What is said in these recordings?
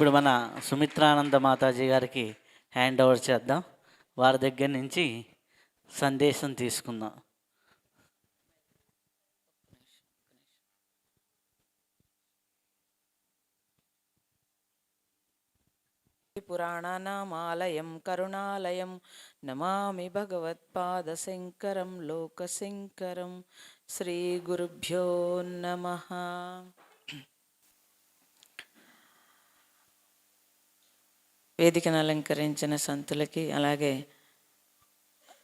ఇప్పుడు మన సుమిత్రానంద మాతాజీ గారికి హ్యాండ్ ఓవర్ చేద్దాం. వారి దగ్గర నుంచి సందేశం తీసుకుందాం. పురాణానామాలయం కరుణాలయం నమామి భగవత్పాదశంకరం లోకశంకరం. శ్రీ గురుభ్యో నమః. వేదికను అలంకరించిన సంతులకి, అలాగే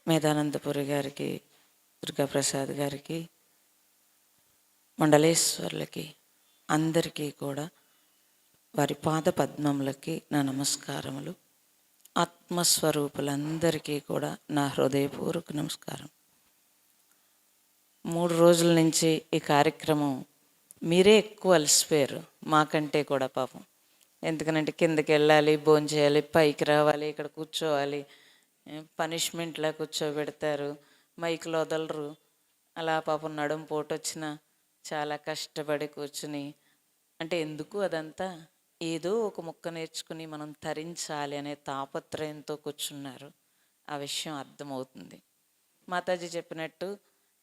మేధానందపురి గారికి, దుర్గాప్రసాద్ గారికి, మండలేశ్వర్లకి, అందరికీ కూడా వారి పాద పద్మములకి నా నమస్కారములు. ఆత్మస్వరూపులందరికీ కూడా నా హృదయపూర్వక నమస్కారం. 3 రోజుల నుంచి ఈ కార్యక్రమం మీరే ఎక్కువ అలసిపోయారు మాకంటే కూడా పాపం. ఎందుకనంటే కిందకి వెళ్ళాలి, భోంచేయాలి, పైకి రావాలి, ఇక్కడ కూర్చోవాలి, పనిష్మెంట్లా కూర్చోబెడతారు, మైకులు వదలరు. అలా పాపం నడుం పోటొచ్చిన చాలా కష్టపడి కూర్చుని, అంటే ఎందుకు అదంతా, ఏదో ఒక ముక్క నేర్చుకుని మనం తరించాలి అనే తాపత్రయంతో కూర్చున్నారు. ఆ విషయం అర్థమవుతుంది. మాతాజీ చెప్పినట్టు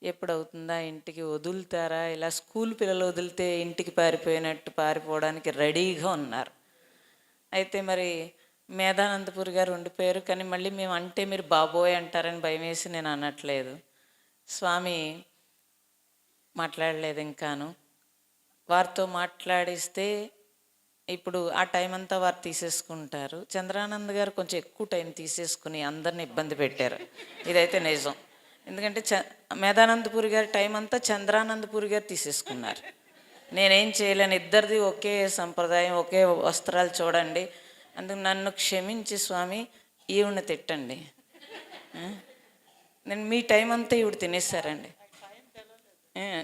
ఎప్పుడవుతుందా ఇంటికి వదులుతారా, ఇలా స్కూల్ పిల్లలు వదిలితే ఇంటికి పారిపోయినట్టు పారిపోవడానికి రెడీగా ఉన్నారు. అయితే మరి మేధానందపురి గారు ఉండిపోయారు. కానీ మళ్ళీ మేము అంటే మీరు బాబోయ్ అంటారని భయం వేసి నేను అనట్లేదు. స్వామి మాట్లాడలేదు ఇంకాను. వారితో మాట్లాడిస్తే ఇప్పుడు ఆ టైం అంతా వారు తీసేసుకుంటారు. చంద్రానంద్ గారు కొంచెం ఎక్కువ టైం తీసేసుకుని అందరిని ఇబ్బంది పెట్టారు. ఇదైతే నిజం. ఎందుకంటే మేధానందపురి గారి టైం అంతా చంద్రానందపురి గారు తీసేసుకున్నారు. నేనేం చేయలేను. ఇద్దరిది ఒకే సంప్రదాయం, ఒకే వస్త్రాలు చూడండి. అందుకు నన్ను క్షమించి స్వామి ఈవిని తిట్టండి. నేను మీ టైం అంతా ఈవిడ తినేసారండి.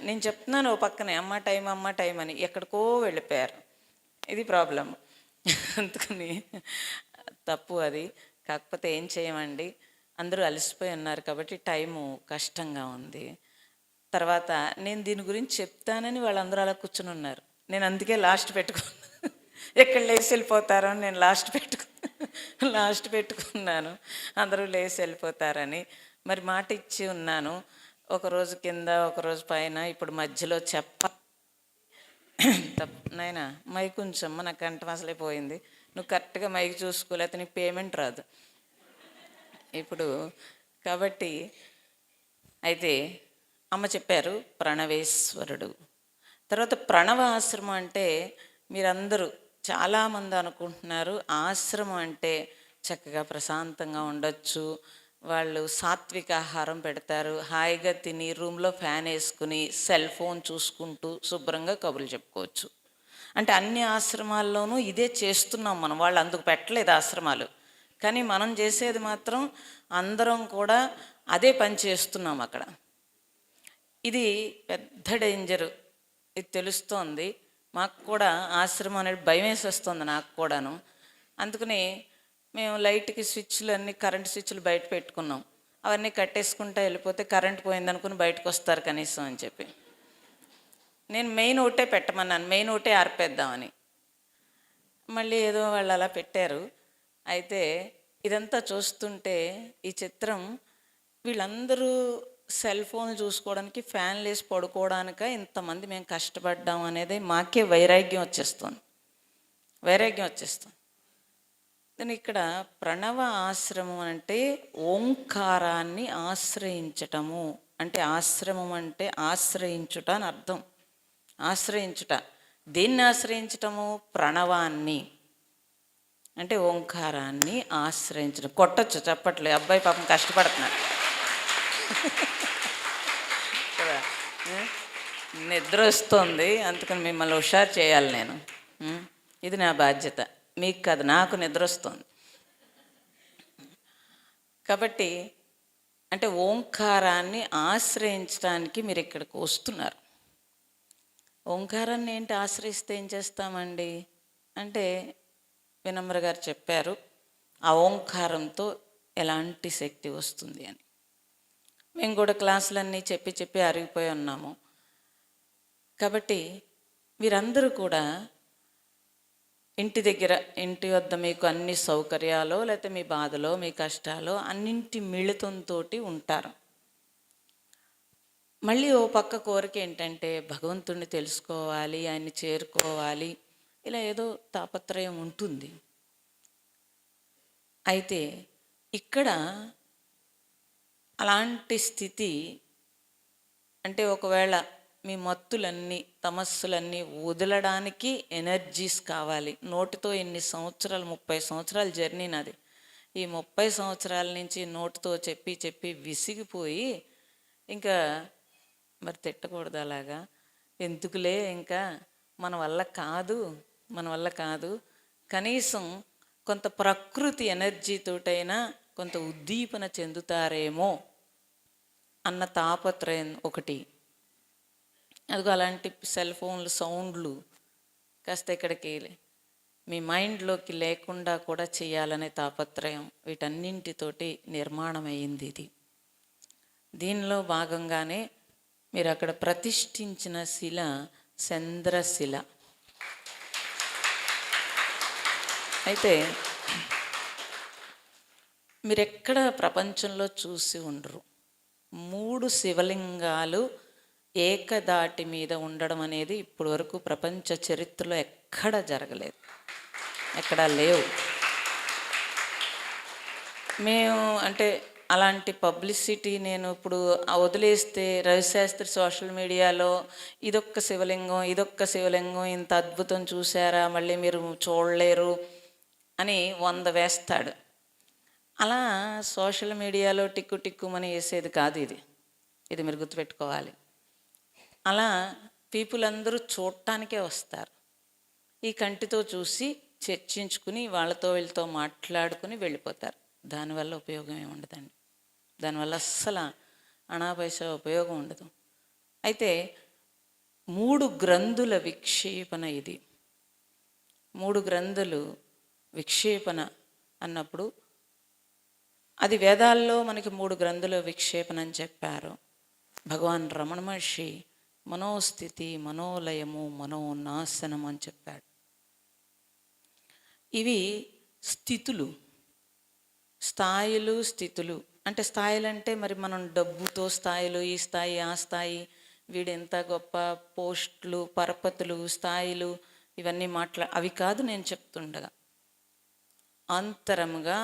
నేను చెప్తున్నాను ఓ పక్కనే అమ్మ టైం అని, ఎక్కడికో వెళ్ళిపోయారు. ఇది ప్రాబ్లం. అందుకని తప్పు అది. కాకపోతే ఏం చేయమండి, అందరూ అలసిపోయి ఉన్నారు కాబట్టి టైము కష్టంగా ఉంది. తర్వాత నేను దీని గురించి చెప్తానని వాళ్ళందరూ అలా కూర్చుని ఉన్నారు. నేను అందుకే లాస్ట్ పెట్టుకున్నాను. ఎక్కడ లేచి వెళ్ళిపోతారో అని నేను లాస్ట్ పెట్టుకున్నాను. అందరూ లేచి వెళ్ళిపోతారని. మరి మాట ఇచ్చి ఉన్నాను, ఒకరోజు కింద ఒకరోజు పైన. ఇప్పుడు మధ్యలో నాయనా మైక్ ఉంచమ్మ, నా కంఠం అసలే పోయింది. నువ్వు కరెక్ట్గా మైక్ చూసుకోలేకపోతే నీకు పేమెంట్ రాదు ఇప్పుడు. కాబట్టి అయితే అమ్మ చెప్పారు ప్రణవేశ్వరుడు. తర్వాత ప్రణవ ఆశ్రమం అంటే మీరందరూ చాలామంది అనుకుంటున్నారు ఆశ్రమం అంటే చక్కగా ప్రశాంతంగా ఉండొచ్చు, వాళ్ళు సాత్విక ఆహారం పెడతారు, హాయిగా తిని రూమ్లో ఫ్యాన్ వేసుకుని సెల్ ఫోన్ చూసుకుంటూ శుభ్రంగా కబుర్లు చెప్పుకోవచ్చు. అంటే అన్ని ఆశ్రమాల్లోనూ ఇదే చేస్తున్నాం మనం. వాళ్ళు అందుకు పెట్టలేదు ఆశ్రమాలు, కానీ మనం చేసేది మాత్రం అందరం కూడా అదే పని చేస్తున్నాం అక్కడ. ఇది పెద్ద డేంజరు, ఇది తెలుస్తోంది మాకు కూడా. ఆశ్రమం అనేది భయం వేసి వస్తుంది నాకు కూడాను. అందుకని మేము లైట్కి స్విచ్లు అన్నీ, కరెంట్ స్విచ్లు బయట పెట్టుకున్నాం. అవన్నీ కట్టేసుకుంటూ వెళ్ళిపోతే కరెంట్ పోయిందనుకుని బయటకు వస్తారు కనీసం అని చెప్పి నేను మెయిన్ ఒకటే పెట్టమన్నాను, మెయిన్ ఒకటే ఆర్పేద్దామని. మళ్ళీ ఏదో వాళ్ళు అలా పెట్టారు. అయితే ఇదంతా చూస్తుంటే ఈ చిత్రం, వీళ్ళందరూ సెల్ ఫోన్లు చూసుకోవడానికి, ఫ్యాన్లు వేసి పడుకోవడానిక ఇంతమంది మేము కష్టపడ్డాం అనేది మాకే వైరాగ్యం వచ్చేస్తుంది. నేను ఇక్కడ ప్రణవ ఆశ్రమం అంటే ఓంకారాన్ని ఆశ్రయించటము అంటే, ఆశ్రమం అంటే ఆశ్రయించుట అని అర్థం. ఆశ్రయించుట, దేన్ని ఆశ్రయించటము? ప్రణవాన్ని, అంటే ఓంకారాన్ని ఆశ్రయించడం. కొట్టచ్చు చెప్పట్లే, అబ్బాయి పాపం కష్టపడుతున్నాడు కదా, నిద్ర వస్తుంది, అందుకని మిమ్మల్ని హుషారు చేయాలి నేను. ఇది నా బాధ్యత, మీకు కాదు, నాకు నిద్ర వస్తుంది. కాబట్టి అంటే ఓంకారాన్ని ఆశ్రయించడానికి మీరు ఇక్కడికి వస్తున్నారు. ఓంకారాన్ని ఏంటి ఆశ్రయిస్తే ఏం చేస్తామండి అంటే, వినమ్ర గారు చెప్పారు ఆ ఓంకారంతో ఎలాంటి శక్తి వస్తుంది అని. మేము కూడా క్లాసులన్నీ చెప్పి అరిగిపోయి ఉన్నాము. కాబట్టి మీరందరూ కూడా ఇంటి దగ్గర, ఇంటి వద్ద మీకు అన్ని సౌకర్యాలు, లేకపోతే మీ బాధలో, మీ కష్టాలు అన్నింటి మిళితంతో ఉంటారు. మళ్ళీ ఓ పక్క కోరిక ఏంటంటే భగవంతుడిని తెలుసుకోవాలి, ఆయన్ని చేరుకోవాలి, ఇలా ఏదో తాపత్రయం ఉంటుంది. అయితే ఇక్కడ అలాంటి స్థితి అంటే ఒకవేళ మీ మత్తులన్నీ, తమస్సులన్నీ వదలడానికి ఎనర్జీస్ కావాలి. నోటితో ఎన్ని సంవత్సరాలు, 30 సంవత్సరాల జర్నీ నాది. ఈ 30 సంవత్సరాల నుంచి నోటితో చెప్పి చెప్పి విసిగిపోయి ఇంకా మరి తిట్టకూడదు అలాగా, ఎందుకులే ఇంకా మన వల్ల కాదు, కనీసం కొంత ప్రకృతి ఎనర్జీతోటైనా కొంత ఉద్దీపన చెందుతారేమో అన్న తాపత్రయం ఒకటి. అదిగో అలాంటి సెల్ ఫోన్లు సౌండ్లు కాస్త ఇక్కడికి మీ మైండ్లోకి లేకుండా కూడా చేయాలనే తాపత్రయం, వీటన్నింటితోటి నిర్మాణమైంది ఇది. దీనిలో భాగంగానే మీరు అక్కడ ప్రతిష్ఠించిన శిల చంద్రశిల. అయితే మీరెక్కడ ప్రపంచంలో చూసి ఉండరు 3 శివలింగాలు ఏకదాటి మీద ఉండడం అనేది ఇప్పటి వరకు ప్రపంచ చరిత్రలో ఎక్కడా జరగలేదు, ఎక్కడా లేవు. మేము అంటే అలాంటి పబ్లిసిటీ నేను ఇప్పుడు వదిలేస్తే రవిశాస్త్రి సోషల్ మీడియాలో ఇదొక్క శివలింగం ఇంత అద్భుతం చూసారా, మళ్ళీ మీరు చూడలేరు అని 100 వేస్తాడు. అలా సోషల్ మీడియాలో టిక్కుమని వేసేది కాదు ఇది మీరు గుర్తుపెట్టుకోవాలి. అలా పీపుల్ అందరూ చూడటానికే వస్తారు. ఈ కంటితో చూసి చర్చించుకుని వీళ్ళతో మాట్లాడుకుని వెళ్ళిపోతారు. దానివల్ల ఉపయోగం ఏమి ఉండదండి. దానివల్ల అస్సలు అనాపైసా ఉపయోగం ఉండదు. అయితే 3 గ్రంథుల విక్షేపణ ఇది. 3 గ్రంథులు విక్షేపణ అన్నప్పుడు అది వేదాల్లో మనకి 3 గ్రంథుల విక్షేపణ అని చెప్పారు. భగవాన్ రమణ మహర్షి మనోస్థితి, మనోలయము, మనోనాశనము అని చెప్పాడు. ఇవి స్థితులు, స్థితులు. అంటే స్థాయిలు అంటే మరి మనం డబ్బుతో స్థాయిలు, ఈ స్థాయి ఆ స్థాయి, వీడెంత గొప్ప, పోస్టులు, పరపతులు, స్థాయిలు, ఇవన్నీ అవి కాదు నేను చెప్తుండగా. అంతరముగా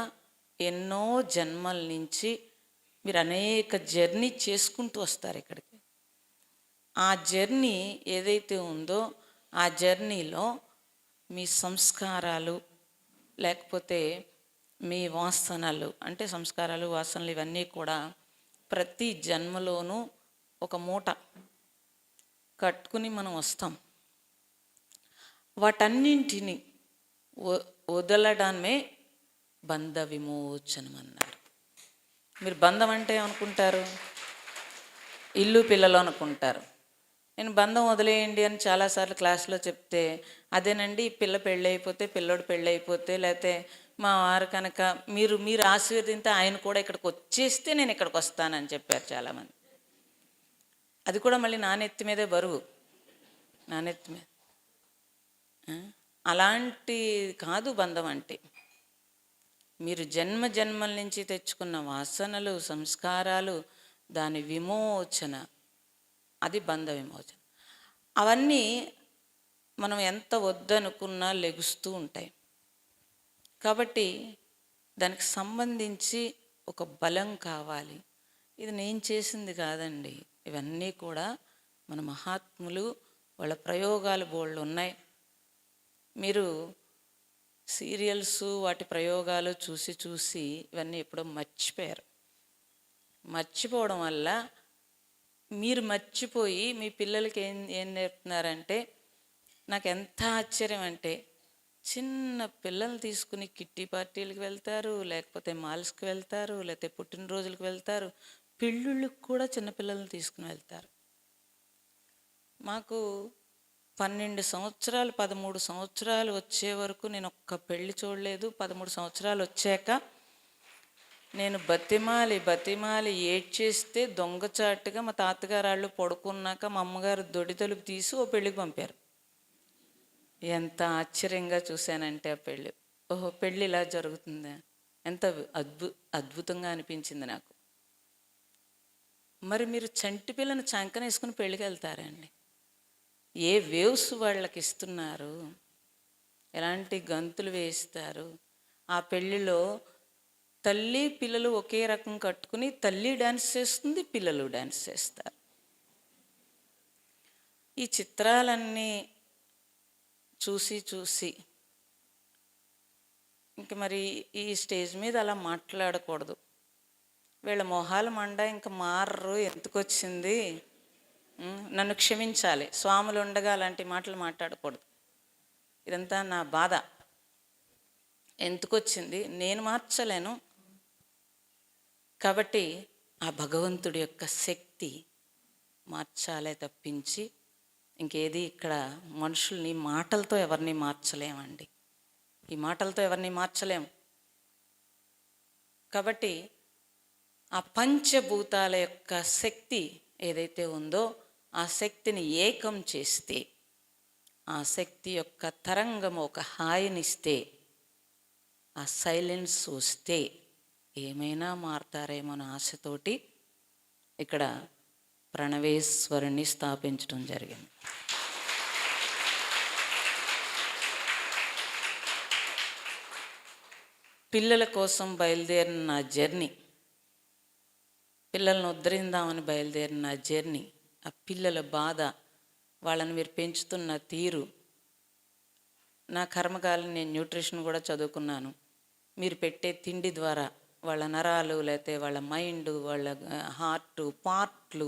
ఎన్నో జన్మల నుంచి మీరు అనేక జర్నీ చేసుకుంటూ వస్తారు ఇక్కడికి. ఆ జర్నీ ఏదైతే ఉందో ఆ జర్నీలో మీ సంస్కారాలు లేకపోతే మీ వాసనలు, అంటే సంస్కారాలు, వాసనలు ఇవన్నీ కూడా ప్రతి జన్మలోనూ ఒక మూట కట్టుకుని మనం వస్తాం. వాటన్నింటినీ వదలడమే బంధ విమోచనం అన్నారు. మీరు బంధం అంటే ఏమనుకుంటారు? ఇల్లు పిల్లలు అనుకుంటారు. నేను బంధం వదిలేయండి అని చాలాసార్లు క్లాస్లో చెప్తే, అదేనండి పిల్ల పెళ్ళైపోతే, పిల్లోడు పెళ్ళైపోతే, లేకపోతే మా వారు కనుక మీరు ఆశీర్వదింతే ఆయన కూడా ఇక్కడికి వచ్చేస్తే నేను ఇక్కడికి వస్తానని చెప్పారు చాలామంది. అది కూడా మళ్ళీ నానెత్తి మీదే బరువు, నానెత్తి మీద. అలాంటి కాదు బంధం అంటే. మీరు జన్మల నుంచి తెచ్చుకున్న వాసనలు, సంస్కారాలు, దాని విమోచన, అది బంధ విమోచన. అవన్నీ మనం ఎంత వద్దనుకున్నా లెగుస్తూ ఉంటాయి. కాబట్టి దానికి సంబంధించి ఒక బలం కావాలి. ఇది నేను చేసింది కాదండి, ఇవన్నీ కూడా మన మహాత్ములు వాళ్ళ ప్రయోగాలు బోళ్ళు ఉన్నాయి. మీరు సీరియల్స్ వాటి ప్రయోగాలు చూసి ఇవన్నీ ఎప్పుడో మర్చిపోయారు. మర్చిపోవడం వల్ల మీరు మర్చిపోయి మీ పిల్లలకి ఏం నేర్పుతున్నారంటే, నాకు ఎంత ఆశ్చర్యం అంటే, చిన్న పిల్లల్ని తీసుకుని కిట్టి పార్టీలకు వెళ్తారు, లేకపోతే మాల్స్కి వెళ్తారు, లేకపోతే పుట్టినరోజులకు వెళ్తారు, పెళ్ళిళ్ళకి కూడా చిన్నపిల్లల్ని తీసుకుని వెళ్తారు. మాకు 12 సంవత్సరాలు 13 సంవత్సరాలు వచ్చే వరకు నేను ఒక్క పెళ్ళి చూడలేదు. 13 సంవత్సరాలు వచ్చాక నేను బతిమాలి ఏడ్చేస్తే దొంగచాటుగా మా తాతగారు వాళ్ళు పడుకున్నాక మా అమ్మగారు దొడి తలుపు తీసి ఓ పెళ్ళికి పంపారు. ఎంత ఆశ్చర్యంగా చూశానంటే ఆ పెళ్ళి, ఓహో పెళ్ళి ఇలా జరుగుతుందా, ఎంత అద్భుతంగా అనిపించింది నాకు. మరి మీరు చంటి పిల్లని చంకనేసుకుని పెళ్ళికి వెళ్తారండి. ఏ వేవ్స్ వాళ్ళకి ఇస్తున్నారు, ఎలాంటి గంతులు వేస్తారు. ఆ పెళ్ళిలో తల్లి పిల్లలు ఒకే రకం కట్టుకుని తల్లి డ్యాన్స్ చేస్తుంది, పిల్లలు డ్యాన్స్ చేస్తారు. ఈ చిత్రాలన్నీ చూసి చూసి ఇంక మరి ఈ స్టేజ్ మీద అలా మాట్లాడకూడదు. వీళ్ళ మొహాలు మండ ఇంక మారరు, ఎందుకొచ్చింది, నన్ను క్షమించాలి, స్వాములు ఉండగా అలాంటి మాటలు మాట్లాడకూడదు. ఇదంతా నా బాధ. ఎందుకొచ్చింది, నేను మార్చలేను. కాబట్టి ఆ భగవంతుడి యొక్క శక్తి మార్చాలే తప్పించి ఇంకేది ఇక్కడ మనుషుల్ని మాటలతో ఎవరిని మార్చలేమండి. ఈ మాటలతో ఎవరిని మార్చలేం. కాబట్టి ఆ పంచభూతాల యొక్క శక్తి ఏదైతే ఉందో ఆ శక్తిని ఏకం చేస్తే, ఆ శక్తి యొక్క తరంగం ఒక హాయినిస్తే, ఆ సైలెన్స్ వస్తే ఏమైనా మారతారేమో అనే ఆశతోటి ఇక్కడ ప్రణవేశ్వరుని స్థాపించడం జరిగింది. పిల్లల కోసం బయలుదేరిన నా జర్నీ, పిల్లల్ని ఉద్ధరిందామని బయలుదేరిన నా జర్నీ, ఆ పిల్లల బాధ, వాళ్ళని మీరు పెంచుతున్న తీరు, నా కర్మకాలం నేను న్యూట్రిషన్ కూడా చదువుకున్నాను. మీరు పెట్టే తిండి ద్వారా వాళ్ళ నరాలు, లేకపోతే వాళ్ళ మైండ్, వాళ్ళ హార్ట్ పార్ట్లు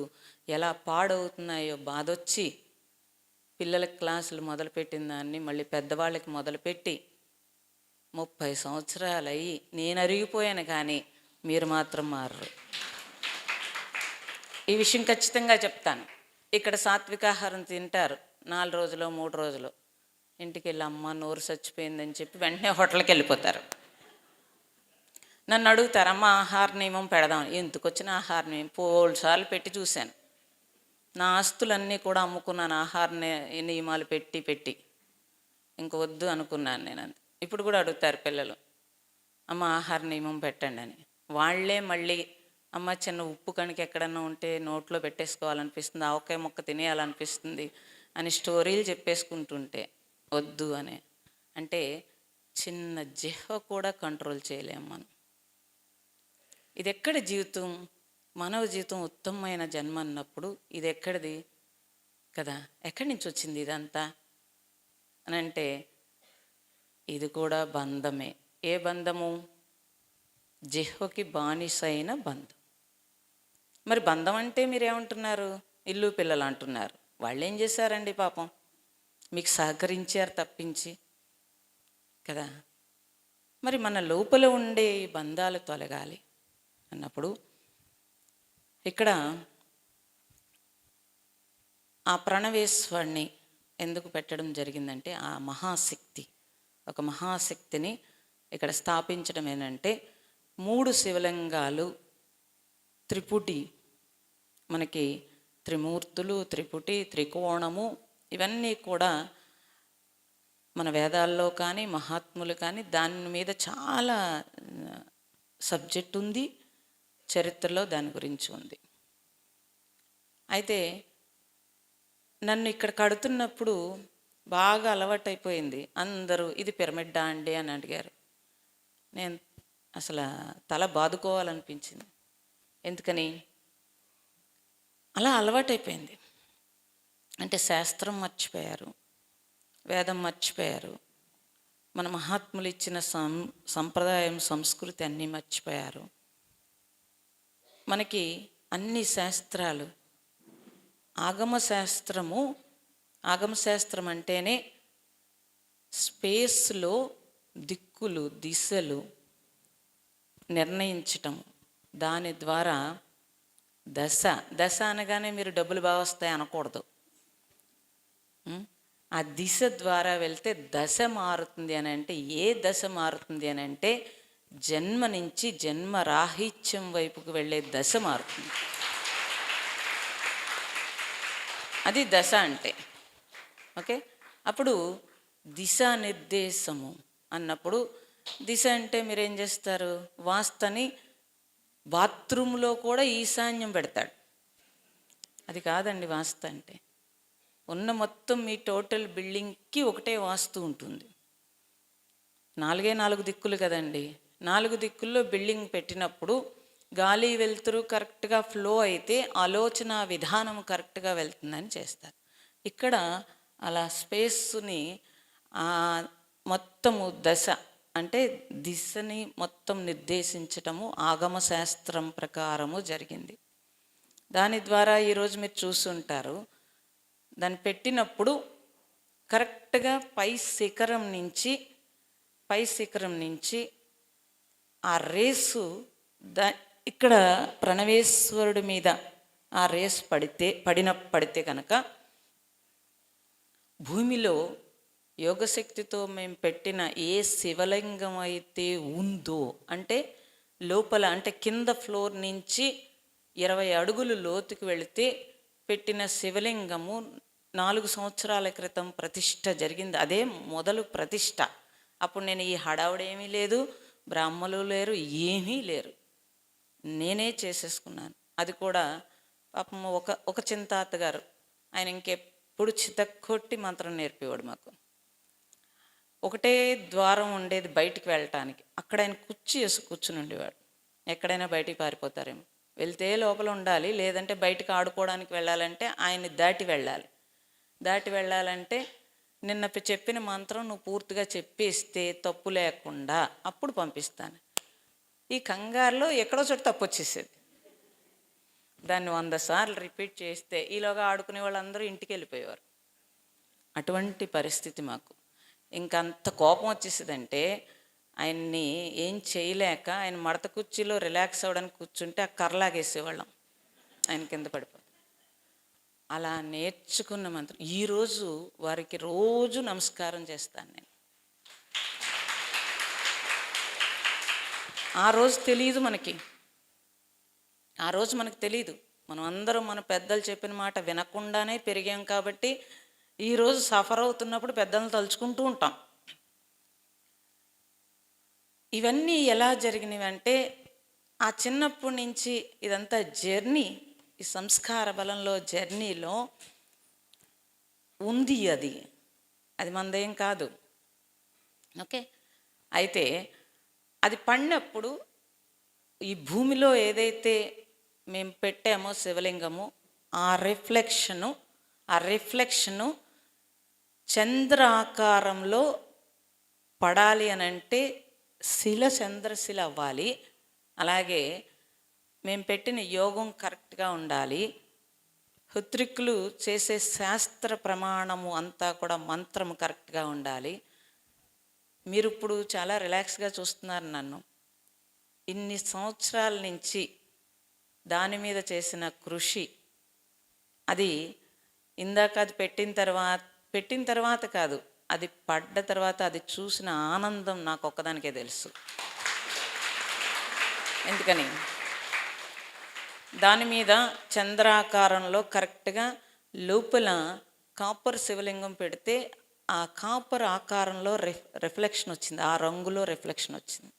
ఎలా పాడవుతున్నాయో బాధొచ్చి పిల్లల క్లాసులు మొదలుపెట్టిన దాన్ని మళ్ళీ పెద్దవాళ్ళకి మొదలుపెట్టి 30 సంవత్సరాలు అయ్యి నేను అరిగిపోయాను, కానీ మీరు మాత్రం మారరు. ఈ విషయం ఖచ్చితంగా చెప్తాను. ఇక్కడ సాత్వికాహారం తింటారు 4 రోజులు 3 రోజులు, ఇంటికి వెళ్ళి అమ్మ నోరు చచ్చిపోయిందని చెప్పి వెంటనే హోటల్కి వెళ్ళిపోతారు. నన్ను అడుగుతారు, అమ్మ ఆహార నియమం పెడదాం. ఎందుకు వచ్చిన ఆహార నియమం? 4 సార్లు పెట్టి చూశాను. నా ఆస్తులన్నీ కూడా అమ్ముకున్నాను ఆహార నియమాలు పెట్టి పెట్టి. ఇంక వద్దు అనుకున్నాను నేను. అంతే. ఇప్పుడు కూడా అడుగుతారు పిల్లలు, అమ్మ ఆహార నియమం పెట్టండి అని. వాళ్ళే మళ్ళీ అమ్మ చిన్న ఉప్పు కణిక ఎక్కడన్నా ఉంటే నోట్లో పెట్టేసుకోవాలనిపిస్తుంది, ఆవకాయ మొక్క తినేయాలనిపిస్తుంది అని స్టోరీలు చెప్పేసుకుంటుంటే వద్దు అని. అంటే చిన్న జిహ్వ కూడా కంట్రోల్ చేయలేము మనం. ఇది ఎక్కడ జీవితం? మానవ జీవితం ఉత్తమమైన జన్మ అన్నప్పుడు ఇది ఎక్కడిది కదా, ఎక్కడి నుంచి వచ్చింది ఇదంతా అని అంటే ఇది కూడా బంధమే. ఏ బంధము? జిహ్వకి బానిసైన బంధం. మరి బంధం అంటే మీరేమంటున్నారు? ఇల్లు పిల్లలు అంటున్నారు. వాళ్ళు ఏం చేశారండి పాపం? మీకు సహకరించారు తప్పించి కదా. మరి మన లోపల ఉండే ఈ బంధాలు తొలగాలి అన్నప్పుడు ఇక్కడ ఆ ప్రణవేశ్వరుని ఎందుకు పెట్టడం జరిగిందంటే, ఆ మహాశక్తి, ఒక మహాశక్తిని ఇక్కడ స్థాపించడం ఏంటంటే 3 శివలింగాలు, త్రిపుటి, మనకి త్రిమూర్తులు, త్రిపుటి, త్రికోణము, ఇవన్నీ కూడా మన వేదాల్లో కానీ మహాత్ములు కానీ దాని మీద చాలా సబ్జెక్ట్ ఉంది, చరిత్రలో దాని గురించి ఉంది. అయితే నన్ను ఇక్కడ కడుతున్నప్పుడు బాగా అలవాటైపోయింది. అందరూ ఇది పిరమిడ్డా అండి అని అడిగారు. నేను అసలు తల బాదుకోవాలనిపించింది. ఎందుకని? అలా అలవాటైపోయింది. అంటే శాస్త్రం మర్చిపోయారు, వేదం మర్చిపోయారు, మన మహాత్ములు ఇచ్చిన సంప్రదాయం సంస్కృతి అన్నీ మర్చిపోయారు. మనకి అన్ని శాస్త్రాలు, ఆగమశాస్త్రం అంటేనే స్పేస్లో దిక్కులు దిశలు నిర్ణయించటం. దాని ద్వారా దశ అనగానే మీరు డబ్బులు బాగా వస్తాయి అనకూడదు. ఆ దిశ ద్వారా వెళ్తే దశ మారుతుంది అని అంటే, ఏ దశ మారుతుంది అని అంటే జన్మ నుంచి జన్మ రాహిత్యం వైపుకు వెళ్ళే దశ మారుతుంది. అది దశ అంటే. ఓకే. అప్పుడు దిశానిర్దేశము అన్నప్పుడు, దిశ అంటే మీరేం చేస్తారు? వాస్తని బాత్రూంలో కూడా ఈశాన్యం పెడతాడు. అది కాదండి వాస్తు అంటే. ఉన్న మొత్తం మీ టోటల్ బిల్డింగ్కి ఒకటే వాస్తు ఉంటుంది. 4 దిక్కులు కదండి. 4 దిక్కుల్లో బిల్డింగ్ పెట్టినప్పుడు గాలి వెలుతురు కరెక్ట్గా ఫ్లో అయితే ఆలోచన విధానం కరెక్ట్గా వెళ్తుందని చేస్తారు. ఇక్కడ అలా స్పేస్ని మొత్తము దశ అంటే దిశని మొత్తం నిర్దేశించటము ఆగమ శాస్త్రం ప్రకారము జరిగింది. దాని ద్వారా ఈరోజు మీరు చూస్తుంటారు, దాన్ని పెట్టినప్పుడు కరెక్ట్గా పై శిఖరం నుంచి ఆ రేసు ఇక్కడ ప్రణవేశ్వరుడి మీద ఆ రేసు పడితే కనుక భూమిలో యోగశక్తితో మేము పెట్టిన ఏ శివలింగం అయితే ఉందో, అంటే లోపల అంటే కింద ఫ్లోర్ నుంచి 20 అడుగులు లోతుకు వెళితే పెట్టిన శివలింగము 4 సంవత్సరాల క్రితం ప్రతిష్ట జరిగింది. అదే మొదలు ప్రతిష్ట. అప్పుడు నేను ఈ హడావుడేమీ లేదు, బ్రాహ్మలు లేరు, ఏమీ లేరు, నేనే చేసేసుకున్నాను. అది కూడా పాపం ఒక చింతాత గారు, ఆయన ఇంకెప్పుడు చితక్కొట్టి మంత్రం నేర్పేవాడు మాకు. ఒకటే ద్వారం ఉండేది బయటికి వెళ్ళటానికి, అక్కడ ఆయన కుర్చీ వేసి కూర్చుని ఉండేవాడు. ఎక్కడైనా బయటికి పారిపోతారేమో, వెళ్తే లోపల ఉండాలి, లేదంటే బయటికి ఆడుకోవడానికి వెళ్ళాలంటే ఆయన్ని దాటి వెళ్ళాలంటే నిన్న చెప్పిన మంత్రం నువ్వు పూర్తిగా చెప్పేస్తే తప్పు లేకుండా అప్పుడు పంపిస్తాను. ఈ కంగారులో ఎక్కడో చోట తప్పు వచ్చేసేది. దాన్ని 100 సార్లు రిపీట్ చేస్తే ఈలోగా ఆడుకునే వాళ్ళందరూ ఇంటికి వెళ్ళిపోయేవారు. అటువంటి పరిస్థితి మాకు. ఇంకంత కోపం వచ్చేసేదంటే ఆయన్ని ఏం చేయలేక ఆయన మడత కుర్చీలో రిలాక్స్ అవ్వడానికి కూర్చుంటే ఆ కర్రలాగేసేవాళ్ళం, ఆయన కింద పడిపోయి. అలా నేర్చుకున్న మంత్రం ఈరోజు వారికి రోజు నమస్కారం చేస్తాను నేను. ఆ రోజు తెలియదు మనకి, తెలియదు. మనం అందరం మన పెద్దలు చెప్పిన మాట వినకుండానే పెరిగాం కాబట్టి ఈరోజు సఫర్ అవుతున్నప్పుడు పెద్దలను తలుచుకుంటూ ఉంటాం. ఇవన్నీ ఎలా జరిగినవి అంటే ఆ చిన్నప్పటి నుంచి ఇదంతా జర్నీ, ఈ సంస్కార బలంలో జర్నీలో ఉంది. అది మనదేం కాదు. ఓకే, అయితే అది పడినప్పుడు ఈ భూమిలో ఏదైతే మేము పెట్టామో శివలింగము, ఆ రిఫ్లెక్షను చంద్ర ఆకారంలో పడాలి అని అంటే చంద్రశిల అవ్వాలి. అలాగే మేము పెట్టిన యోగం కరెక్ట్గా ఉండాలి. హుత్రిక్కులు చేసే శాస్త్ర ప్రమాణము అంతా కూడా మంత్రము కరెక్ట్గా ఉండాలి. మీరు ఇప్పుడు చాలా రిలాక్స్గా చూస్తున్నారు నన్ను. ఇన్ని సంవత్సరాల నుంచి దాని మీద చేసిన కృషి, అది ఇందాక అది పెట్టిన తర్వాత కాదు, అది పడ్డ తర్వాత అది చూసిన ఆనందం నాకు ఒక్కదానికే తెలుసు. ఎందుకని దాని మీద చంద్రాకారంలో కరెక్ట్గా లోపల కాపర్ శివలింగం పెడితే ఆ కాపర్ ఆకారంలో రిఫ్లెక్షన్ వచ్చింది, ఆ రంగులో రిఫ్లెక్షన్ వచ్చింది,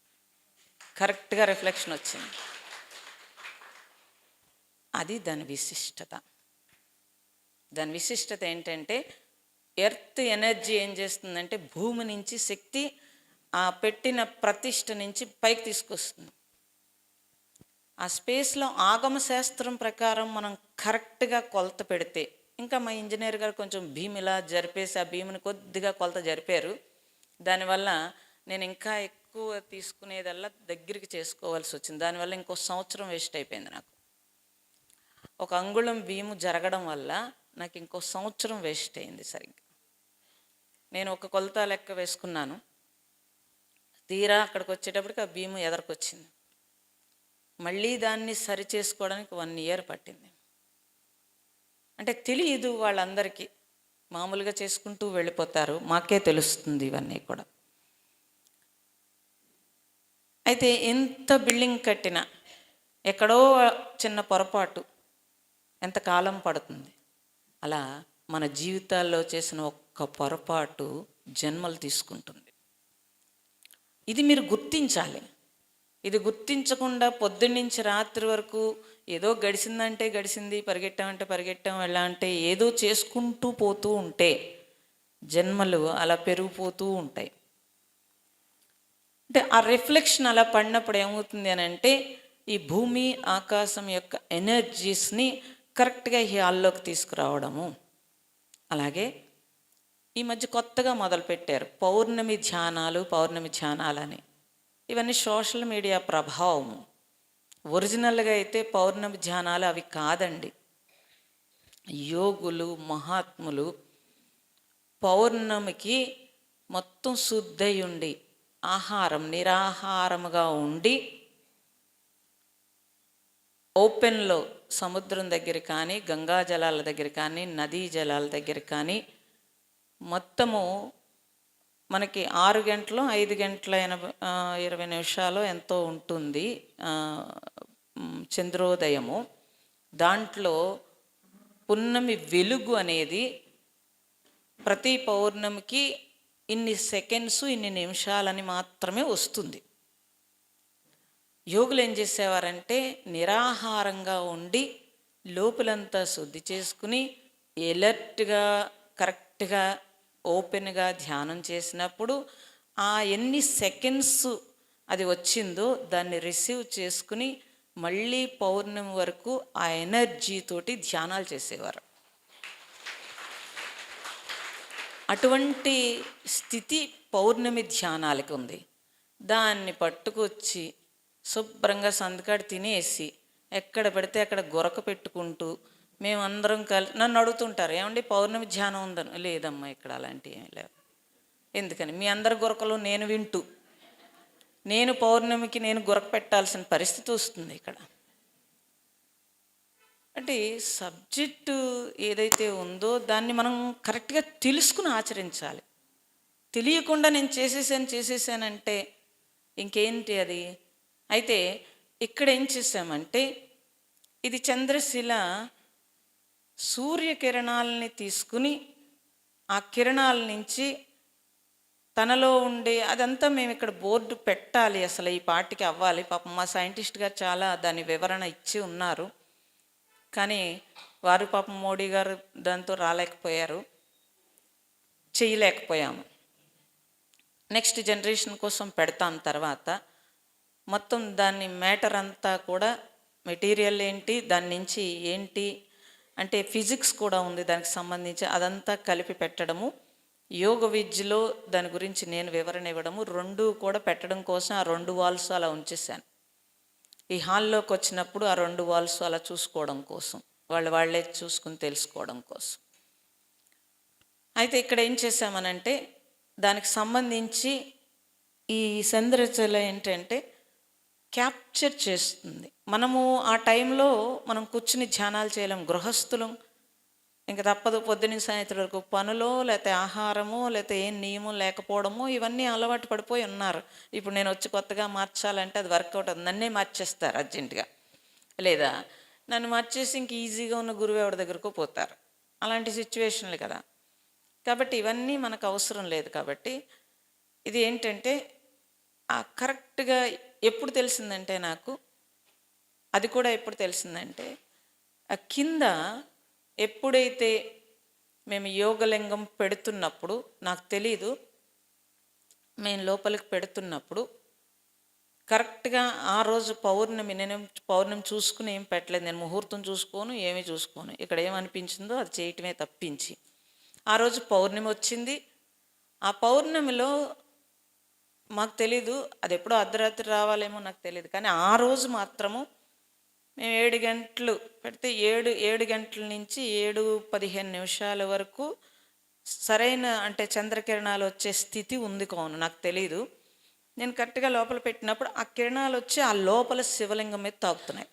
కరెక్ట్గా రిఫ్లెక్షన్ వచ్చింది. అది దాని విశిష్టత ఏంటంటే ఎర్త్ ఎనర్జీ ఏం చేస్తుందంటే భూమి నుంచి శక్తి ఆ పెట్టిన ప్రతిష్ఠ నుంచి పైకి తీసుకొస్తుంది. ఆ స్పేస్లో ఆగమ శాస్త్రం ప్రకారం మనం కరెక్ట్గా కొలత పెడితే, ఇంకా మా ఇంజనీర్ గారు కొంచెం భీమ్ ఇలా జరిపేసి ఆ భీముని కొద్దిగా కొలత జరిపారు. దానివల్ల నేను ఇంకా ఎక్కువ తీసుకునేదల్లా దగ్గరికి చేసుకోవాల్సి వచ్చింది. దానివల్ల ఇంకో సంవత్సరం వేస్ట్ అయిపోయింది నాకు. 1 అంగుళం భీము జరగడం వల్ల నాకు ఇంకో సంవత్సరం వేస్ట్ అయింది. సరిగ్గా నేను ఒక కొలత లెక్క వేసుకున్నాను, తీరా అక్కడికి వచ్చేటప్పటికి ఆ భీము ఎదరికొచ్చింది. మళ్ళీ దాన్ని సరి చేసుకోవడానికి 1 ఇయర్ పట్టింది. అంటే తెలియదు వాళ్ళందరికీ, మామూలుగా చేసుకుంటూ వెళ్ళిపోతారు, మాకే తెలుస్తుంది ఇవన్నీ కూడా. అయితే ఎంత బిల్డింగ్ కట్టినా ఎక్కడో చిన్న పొరపాటు ఎంతకాలం పడుతుంది. అలా మన జీవితాల్లో చేసిన ఒక్క పొరపాటు జన్మలు తీసుకుంటుంది. ఇది మీరు గుర్తించాలి. ఇది గుర్తించకుండా పొద్దున్నుంచి రాత్రి వరకు ఏదో గడిచిందంటే గడిచింది, పరిగెట్టామంటే పరిగెట్టాం, ఎలా అంటే ఏదో చేసుకుంటూ పోతూ ఉంటే జన్మలు అలా పెరిగిపోతూ ఉంటాయి. అంటే ఆ రిఫ్లెక్షన్ అలా పడినప్పుడు ఏమవుతుంది అని అంటే ఈ భూమి ఆకాశం యొక్క ఎనర్జీస్ని కరెక్ట్గా ఈ హాల్లోకి తీసుకురావడము. అలాగే ఈ మధ్య కొత్తగా మొదలుపెట్టారు పౌర్ణమి ధ్యానాలని. ఇవన్నీ సోషల్ మీడియా ప్రభావము. ఒరిజినల్గా అయితే పౌర్ణమి ధ్యానాలు అవి కాదండి. యోగులు మహాత్ములు పౌర్ణమికి మొత్తం శుద్ధై ఉండి ఆహారం నిరాహారముగా ఉండి ఓపెన్లో సముద్రం దగ్గర కానీ గంగా జలాల దగ్గర కానీ నదీ జలాల దగ్గర కానీ మొత్తము మనకి 6 గంటలు 5 గంటల 20 నిమిషాలు ఎంతో ఉంటుంది చంద్రోదయము. దాంట్లో పున్నమి వెలుగు అనేది ప్రతి పౌర్ణమికి ఇన్ని సెకండ్స్ ఇన్ని నిమిషాలని మాత్రమే వస్తుంది. యోగులు ఏం చేసేవారంటే నిరాహారంగా ఉండి లోపలంతా శుద్ధి చేసుకుని ఎలర్ట్గా కరెక్ట్గా ఓపెన్గా ధ్యానం చేసినప్పుడు ఆ ఎన్ని సెకండ్స్ అది వచ్చిందో దాన్ని రిసీవ్ చేసుకుని మళ్ళీ పౌర్ణమి వరకు ఆ ఎనర్జీతోటి ధ్యానాలు చేసేవారు. అటువంటి స్థితి పౌర్ణమి ధ్యానాలకి ఉంది. దాన్ని పట్టుకొచ్చి శుభ్రంగా సంతకాడు తినేసి ఎక్కడ పడితే అక్కడ గొరక పెట్టుకుంటూ మేమందరం నన్ను అడుగుతుంటారు, ఏమండి పౌర్ణమి ధ్యానం ఉందని. లేదమ్మా ఇక్కడ అలాంటివి ఏమి లేవు. ఎందుకని మీ అందరి గొరకలు నేను వింటూ నేను పౌర్ణమికి నేను గొరక పెట్టాల్సిన పరిస్థితి వస్తుంది ఇక్కడ. అంటే సబ్జెక్టు ఏదైతే ఉందో దాన్ని మనం కరెక్ట్గా తెలుసుకుని ఆచరించాలి. తెలియకుండా నేను చేసేసానంటే ఇంకేంటి అది. అయితే ఇక్కడ ఏం చేసామంటే ఇది చంద్రశిల సూర్యకిరణాలని తీసుకుని ఆ కిరణాల నుంచి తనలో ఉండే అదంతా మేము ఇక్కడ బోర్డు పెట్టాలి, అసలు ఈ పార్టీకి అవ్వాలి. పాపం మా సైంటిస్ట్ గారు చాలా దాని వివరణ ఇచ్చి ఉన్నారు, కానీ వారు పాపం మోడీ గారు దాంతో రాలేకపోయారు, చేయలేకపోయాము. నెక్స్ట్ జనరేషన్ కోసం పెడతాం. తర్వాత మొత్తం దాన్ని మ్యాటర్ అంతా కూడా మెటీరియల్ ఏంటి, దాని నుంచి ఏంటి అంటే ఫిజిక్స్ కూడా ఉంది దానికి సంబంధించి, అదంతా కలిపి పెట్టడము. యోగ విద్యలో దాని గురించి నేను వివరణ ఇవ్వడము, 2 కూడా పెట్టడం కోసం ఆ 2 వాల్స్ అలా ఉంచేసాను. ఈ హాల్లోకి వచ్చినప్పుడు ఆ 2 వాల్స్ అలా చూసుకోవడం కోసం, వాళ్ళే చూసుకుని తెలుసుకోవడం కోసం. అయితే ఇక్కడ ఏం చేసామనంటే దానికి సంబంధించి ఈ చంద్రశిల ఏంటంటే క్యాప్చర్ చేస్తుంది. మనము ఆ టైంలో మనం కూర్చుని ధ్యానాలు చేయలేం. గృహస్థులం ఇంకా తప్పదు, పొద్దున్న సాయంత్రం వరకు పనులో లేకపోతే ఆహారమో లేకపోతే ఏం నియమం లేకపోవడమో ఇవన్నీ అలవాటు పడిపోయి ఉన్నారు. ఇప్పుడు నేను వచ్చి కొత్తగా మార్చాలంటే అది వర్కౌట్ అవుతుంది. నన్నే మార్చేస్తారు అర్జెంటుగా, లేదా నన్ను మార్చేసి ఇంక ఈజీగా ఉన్న గురువు ఎవరి దగ్గరకు పోతారు. అలాంటి సిచ్యువేషన్లు కదా. కాబట్టి ఇవన్నీ మనకు అవసరం లేదు. కాబట్టి ఇది ఏంటంటే కరెక్ట్గా ఎప్పుడు తెలిసిందంటే నాకు అది కూడా ఎప్పుడు తెలిసిందంటే ఆ కింద ఎప్పుడైతే మేము యోగలింగం పెడుతున్నప్పుడు నాకు తెలీదు, మేము లోపలికి పెడుతున్నప్పుడు కరెక్ట్గా ఆ రోజు పౌర్ణమి, నేను పౌర్ణమి చూసుకుని ఏం పెట్టలేదు, నేను ముహూర్తం చూసుకోను ఏమీ చూసుకోను, ఇక్కడ ఏమనిపించిందో అది చేయటమే తప్పించి. ఆ రోజు పౌర్ణమి వచ్చింది. ఆ పౌర్ణమిలో మాకు తెలీదు, అది ఎప్పుడో అర్ధరాత్రి రావాలేమో నాకు తెలియదు, కానీ ఆ రోజు మాత్రము మేము 7 గంటలు పెడితే 7 గంటల నుంచి 7:15 వరకు సరైన అంటే చంద్రకిరణాలు వచ్చే స్థితి ఉంది కావును నాకు తెలీదు. నేను కరెక్ట్గా లోపల పెట్టినప్పుడు ఆ కిరణాలు వచ్చి ఆ లోపల శివలింగం మీద తాకుతున్నాయి.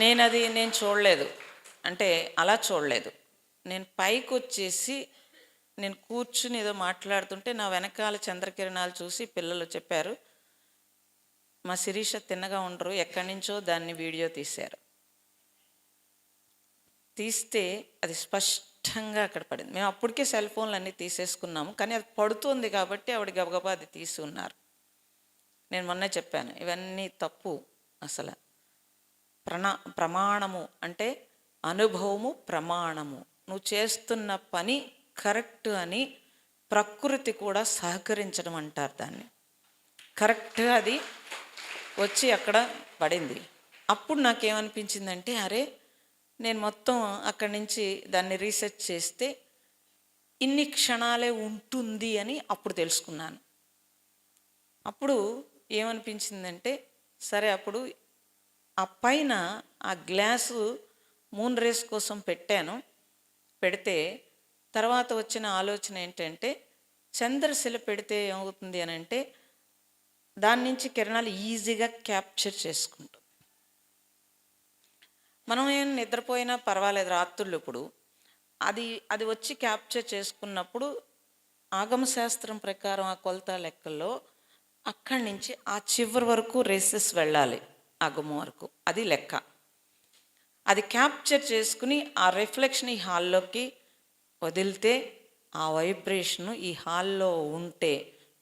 నేను చూడలేదు, అంటే అలా చూడలేదు. నేను పైకి వచ్చేసి నేను కూర్చుని ఏదో మాట్లాడుతుంటే నా వెనకాల చంద్రకిరణాలు చూసి పిల్లలు చెప్పారు, మా శిరీష తిన్నగా ఉండరు, ఎక్కడి నుంచో దాన్ని వీడియో తీశారు. తీస్తే అది స్పష్టంగా అక్కడ పడింది. మేము అప్పటికే సెల్ ఫోన్లు అన్నీ తీసేసుకున్నాము, కానీ అది పడుతుంది కాబట్టి ఆవిడ గబగబా అది తీసి ఉన్నారు. నేను మొన్నే చెప్పాను, ఇవన్నీ తప్పు. అసలు ప్రమాణము అంటే అనుభవము, ప్రమాణము. నువ్వు చేస్తున్న పని కరెక్ట్ అని ప్రకృతి కూడా సహకరించడం అంటారు దాన్ని. కరెక్ట్గా అది వచ్చి అక్కడ పడింది. అప్పుడు నాకేమనిపించిందంటే, అరే నేను మొత్తం అక్కడి నుంచి దాన్ని రీసెర్చ్ చేస్తే ఇన్ని క్షణాలే ఉంటుంది అని అప్పుడు తెలుసుకున్నాను. అప్పుడు ఏమనిపించిందంటే, సరే అప్పుడు ఆ పైన ఆ గ్లాసు మూన్ రేస్ కోసం పెడితే తర్వాత వచ్చిన ఆలోచన ఏంటంటే, చంద్రశిల పెడితే ఏమవుతుంది అని అంటే దాని నుంచి కిరణాలు ఈజీగా క్యాప్చర్ చేసుకుంటాం. మనం ఏం నిద్రపోయినా పర్వాలేదు రాత్రులు, ఇప్పుడు అది వచ్చి క్యాప్చర్ చేసుకున్నప్పుడు ఆగమశాస్త్రం ప్రకారం ఆ కొలత లెక్కల్లో అక్కడి నుంచి ఆ చివరి వరకు రేసెస్ వెళ్ళాలి, ఆగమం వరకు. అది లెక్క. అది క్యాప్చర్ చేసుకుని ఆ రిఫ్లెక్షన్ ఈ హాల్లోకి వదిలితే ఆ వైబ్రేషను ఈ హాల్లో ఉంటే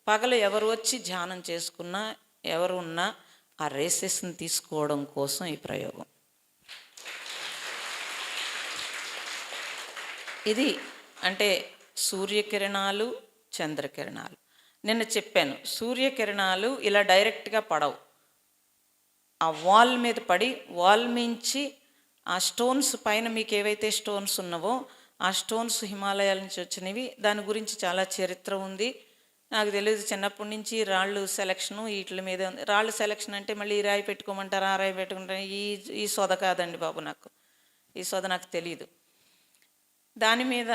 పగలు ఎవరు వచ్చి ధ్యానం చేసుకున్నా ఎవరు ఉన్నా ఆ రేసెస్ని తీసుకోవడం కోసం ఈ ప్రయోగం. ఇది అంటే సూర్యకిరణాలు, చంద్రకిరణాలు. నిన్న చెప్పాను, సూర్యకిరణాలు ఇలా డైరెక్ట్గా పడవు, ఆ వాల్ మీద పడి వాల్ మించి ఆ స్టోన్స్ పైన మీకు ఏవైతే స్టోన్స్ ఉన్నావో ఆ స్టోన్స్ హిమాలయాల నుంచి వచ్చినవి. దాని గురించి చాలా చరిత్ర ఉంది. నాకు తెలియదు, చిన్నప్పటి నుంచి రాళ్ళు సెలక్షను వీటి మీద ఉంది. రాళ్ళు సెలక్షన్ అంటే మళ్ళీ ఈ రాయి పెట్టుకోమంటారు, ఆ రాయి పెట్టుకుంటారు, ఈ సొద కాదండి బాబు, నాకు ఈ సొద నాకు తెలియదు. దాని మీద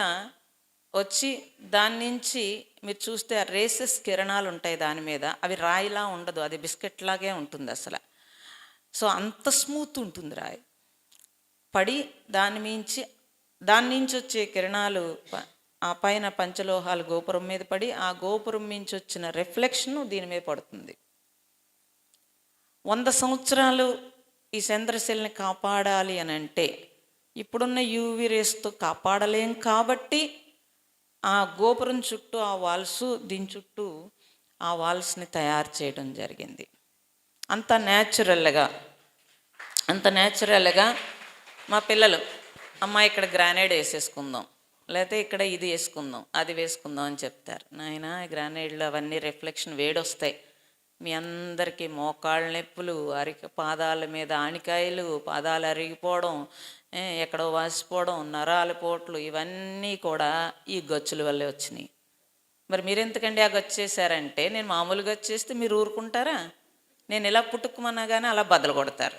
వచ్చి దాని నుంచి మీరు చూస్తే ఆ రేసెస్ కిరణాలు ఉంటాయి దాని మీద. అవి రాయిలా ఉండదు, అది బిస్కెట్ లాగే ఉంటుంది అసలు. సో అంత స్మూత్ ఉంటుంది రాయి. పడి దాని నుంచి వచ్చే కిరణాలు ఆ పైన పంచలోహాలు గోపురం మీద పడి ఆ గోపురం నుంచి వచ్చిన రిఫ్లెక్షన్ దీని మీద పడుతుంది. 100 సంవత్సరాలు ఈ చంద్రశిలని కాపాడాలి అని అంటే ఇప్పుడున్న యూవి రేస్తో కాపాడలేం. కాబట్టి ఆ గోపురం చుట్టూ ఆ వాల్స్, దీని చుట్టూ ఆ వాల్స్ని తయారు చేయడం జరిగింది. అంత న్యాచురల్గా మా పిల్లలు, అమ్మ ఇక్కడ గ్రానైడ్ వేసేసుకుందాం, లేకపోతే ఇక్కడ ఇది వేసుకుందాం, అది వేసుకుందాం అని చెప్తారు. నాయన గ్రానైడ్లు అవన్నీ రిఫ్లెక్షన్ వేడొస్తాయి, మీ అందరికీ మోకాళ్ళ నొప్పులు, పాదాల మీద ఆనికాయలు, పాదాలు అరిగిపోవడం, ఎక్కడో వాసిపోవడం, నరాల పోట్లు, ఇవన్నీ కూడా ఈ గచ్చుల వల్లే వచ్చినాయి. మరి మీరెందుకండి ఆ గచ్చు చేశారంటే, నేను మామూలు గచ్చు చేస్తే మీరు ఊరుకుంటారా? నేను ఇలా పుట్టుకుమన్నా కానీ అలా బద్దలు కొడతారు.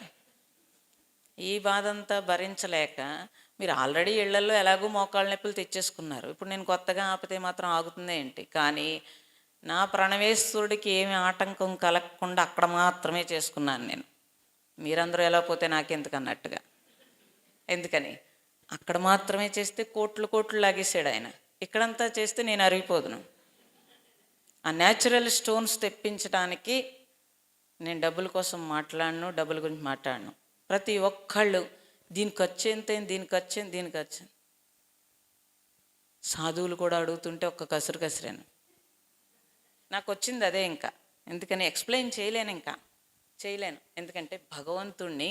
ఈ బాధ అంతా భరించలేక మీరు ఆల్రెడీ ఇళ్లలో ఎలాగో మోకాళ్ళ నొప్పులు తెచ్చేసుకున్నారు. ఇప్పుడు నేను కొత్తగా ఆపితే మాత్రం ఆగుతుందే ఏంటి? కానీ నా ప్రణవేశ్వరుడికి ఏమి ఆటంకం కలగకుండా అక్కడ మాత్రమే చేసుకున్నాను నేను. మీరందరూ ఎలా పోతే నాకెందుకన్నట్టుగా. ఎందుకని అక్కడ మాత్రమే చేస్తే కోట్లు లాగేసాడు ఆయన. ఇక్కడంతా చేస్తే నేను అరిగిపోదును. ఆ న్యాచురల్ స్టోన్స్ తెప్పించడానికి నేను డబ్బుల కోసం మాట్లాడను, డబ్బుల గురించి మాట్లాడను. ప్రతి ఒక్కళ్ళు దీనికి వచ్చేంత. సాధువులు కూడా అడుగుతుంటే ఒక్క కసిరాను. నాకు వచ్చింది అదే. ఇంకా ఎందుకని ఎక్స్ప్లెయిన్ చేయలేను. ఎందుకంటే భగవంతుణ్ణి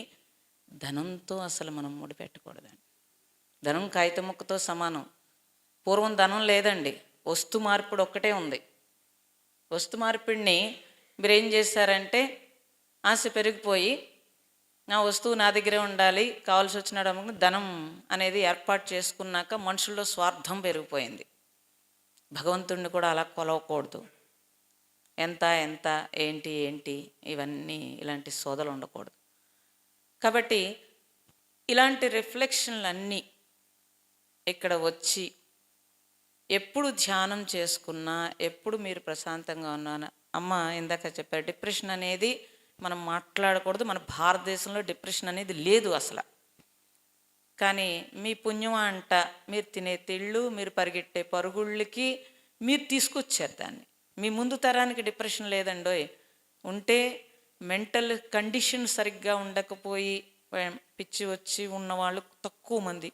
ధనంతో అసలు మనం ముడిపెట్టకూడదండి. ధనం కాగితం ముక్కతో సమానం. పూర్వం ధనం లేదండి, వస్తు మార్పిడి ఒక్కటే ఉంది. వస్తు మార్పిడిని మీరేం చేశారంటే ఆశ పెరిగిపోయి నా వస్తువు నా దగ్గరే ఉండాలి, కావాల్సి వచ్చినాడు ధనం అనేది ఏర్పాటు చేసుకున్నాక మనుషుల్లో స్వార్థం పెరిగిపోయింది. భగవంతుడిని కూడా అలా కొలవకూడదు. ఎంత ఏంటి ఇవన్నీ ఇలాంటి సోదలు ఉండకూడదు. కాబట్టి ఇలాంటి రిఫ్లెక్షన్లు అన్నీ ఇక్కడ వచ్చి ఎప్పుడు ధ్యానం చేసుకున్నా, ఎప్పుడు మీరు ప్రశాంతంగా ఉన్నాను. అమ్మ ఇందాక చెప్పారు, డిప్రెషన్ అనేది మనం మాట్లాడకూడదు. మన భారతదేశంలో డిప్రెషన్ అనేది లేదు అసలు. కానీ మీ పుణ్యం అంట, మీరు తినే తిళ్ళు, మీరు పరిగెట్టే పరుగుళ్ళకి మీరు తీసుకొచ్చారు దాన్ని. మీ ముందు తరానికి డిప్రెషన్ లేదండోయ్. ఉంటే మెంటల్ కండిషన్ సరిగ్గా ఉండకపోయి పిచ్చి వచ్చి ఉన్నవాళ్ళు తక్కువ మంది.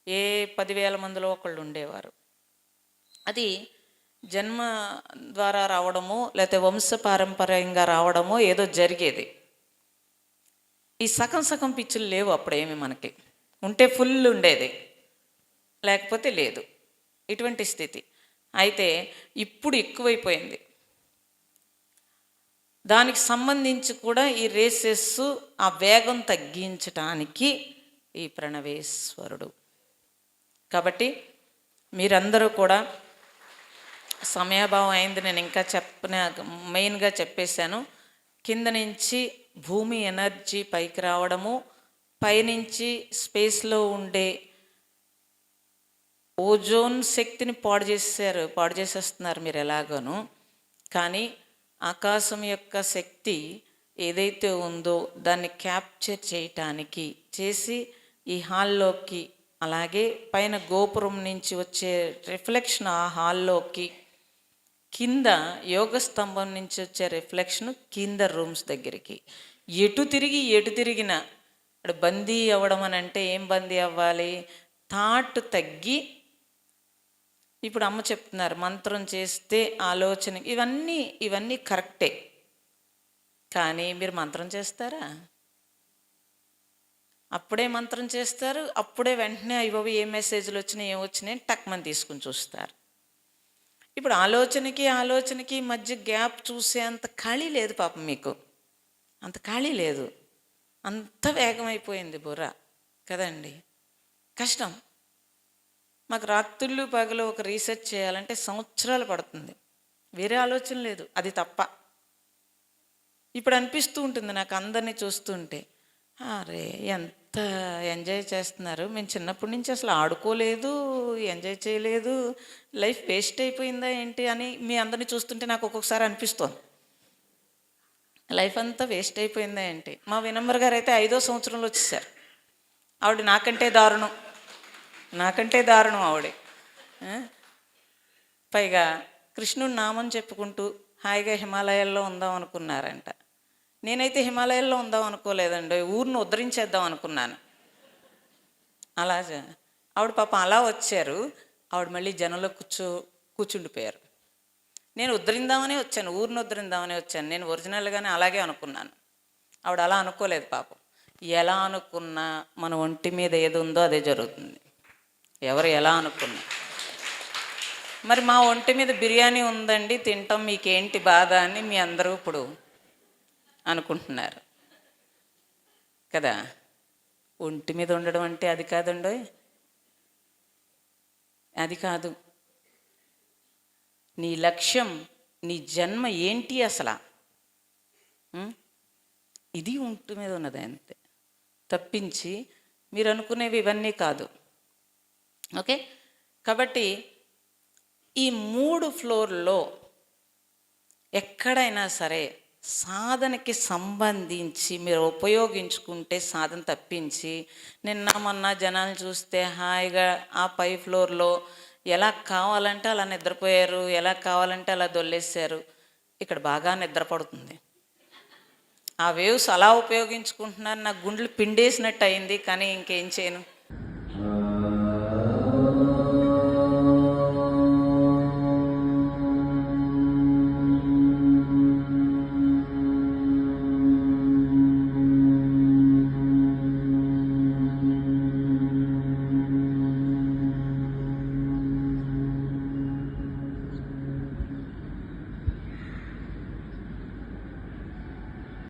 ఏ 10,000 మందిలో ఒకళ్ళు ఉండేవారు. అది జన్మ ద్వారా రావడమో లేకపోతే వంశపారంపర్యంగా రావడమో ఏదో జరిగేది. ఈ సగం సగం పిచ్చులు లేవు అప్పుడేమి మనకి. ఉంటే ఫుల్ ఉండేది, లేకపోతే లేదు, ఇటువంటి స్థితి. అయితే ఇప్పుడు ఎక్కువైపోయింది. దానికి సంబంధించి కూడా ఈ రేసెస్ ఆ వేగం తగ్గించటానికి ఈ ప్రణవేశ్వరుడు. కాబట్టి మీరందరూ కూడా, సమయాభావం అయింది, నేను ఇంకా మెయిన్గా చెప్పేశాను. కింద నుంచి భూమి ఎనర్జీ పైకి రావడము, పైనుంచి స్పేస్లో ఉండే ఓజోన్ శక్తిని పాడు చేసేస్తున్నారు మీరు ఎలాగోను. కానీ ఆకాశం యొక్క శక్తి ఏదైతే ఉందో దాన్ని క్యాప్చర్ చేయటానికి చేసి ఈ హాల్లోకి, అలాగే పైన గోపురం నుంచి వచ్చే రిఫ్లెక్షన్ ఆ హాల్లోకి, కింద యోగ స్తంభం నుంచి వచ్చే రిఫ్లెక్షన్ కింద రూమ్స్ దగ్గరికి, ఎటు తిరిగినా బందీ అవ్వడం అని అంటే ఏం బందీ అవ్వాలి? థాట్ తగ్గి, ఇప్పుడు అమ్మ చెప్తున్నారు మంత్రం చేస్తే ఆలోచన, ఇవన్నీ కరెక్టే. కానీ మీరు మంత్రం చేస్తారా? అప్పుడే మంత్రం చేస్తారు, అప్పుడే వెంటనే అయ్యో ఏ మెసేజ్లు వచ్చినాయి ఏమొచ్చినాయి టక్మని తీసుకుని చూస్తారు. ఇప్పుడు ఆలోచనకి మధ్య గ్యాప్ చూసే అంత ఖాళీ లేదు పాపం మీకు, అంత ఖాళీ లేదు. అంత వేగం అయిపోయింది బుర్ర కదండి, కష్టం. మాకు రాత్రుళ్ళు పగలు ఒక రీసెర్చ్ చేయాలంటే సంవత్సరాలు పడుతుంది, వేరే ఆలోచన లేదు, అది తప్ప. ఇప్పుడు అనిపిస్తూ ఉంటుంది నాకు అందరినీ చూస్తుంటే, అరే ఎంత ఎంజాయ్ చేస్తున్నారు, మేము చిన్నప్పటి నుంచి అసలు ఆడుకోలేదు, ఎంజాయ్ చేయలేదు, లైఫ్ వేస్ట్ అయిపోయిందా ఏంటి అని మీ అందరినీ చూస్తుంటే నాకు ఒక్కొక్కసారి అనిపిస్తుంది, లైఫ్ అంతా వేస్ట్ అయిపోయిందా ఏంటి. మా వినమ్ర గారు అయితే 5వ సంవత్సరంలో వచ్చేసారు. ఆవిడ నాకంటే దారుణం ఆవిడ. పైగా కృష్ణుడి నామం చెప్పుకుంటూ హాయిగా హిమాలయాల్లో ఉందాం అనుకున్నారంట. నేనైతే హిమాలయాల్లో ఉందాం అనుకోలేదండి, ఊరిని ఉద్ధరించేద్దాం అనుకున్నాను. అలా ఆవిడ పాపం అలా వచ్చారు, ఆవిడ మళ్ళీ జనంలో కూర్చుండిపోయారు. నేను ఉద్ధరిందామనే వచ్చాను, ఊరిని ఉద్ధరిందామనే వచ్చాను, నేను ఒరిజినల్గానే అలాగే అనుకున్నాను. ఆవిడ అలా అనుకోలేదు పాపం. ఎలా అనుకున్నా మన ఒంటి మీద ఏది ఉందో అదే జరుగుతుంది, ఎవరు ఎలా అనుకున్నా. మరి మా ఒంటి మీద బిర్యానీ ఉందండి తింటాం, మీకేంటి బాధ అని మీ అందరూ ఇప్పుడు అనుకుంటున్నారు కదా. ఒంటి మీద ఉండడం అంటే అది కాదండో, అది కాదు. నీ లక్ష్యం, నీ జన్మ ఏంటి అసలు, ఇది ఒంటి మీద ఉన్నది అంతే, తప్పించి మీరు అనుకునేవి ఇవన్నీ కాదు. ఓకే, కాబట్టి ఈ 3 ఫ్లోర్లో ఎక్కడైనా సరే సాధనకి సంబంధించి మీరు ఉపయోగించుకుంటే సాధన తప్పించి, నిన్న మొన్న జనాలు చూస్తే హాయిగా ఆ పై ఫ్లోర్లో ఎలా కావాలంటే అలా నిద్రపోయారు, ఎలా కావాలంటే అలా దొల్లేశారు. ఇక్కడ బాగా నిద్రపడుతుంది, ఆ వేవ్స్ అలా ఉపయోగించుకుంటున్నారు, నా గుండెలు పిండేసినట్టు అయింది, కానీ ఇంకేం చేయను.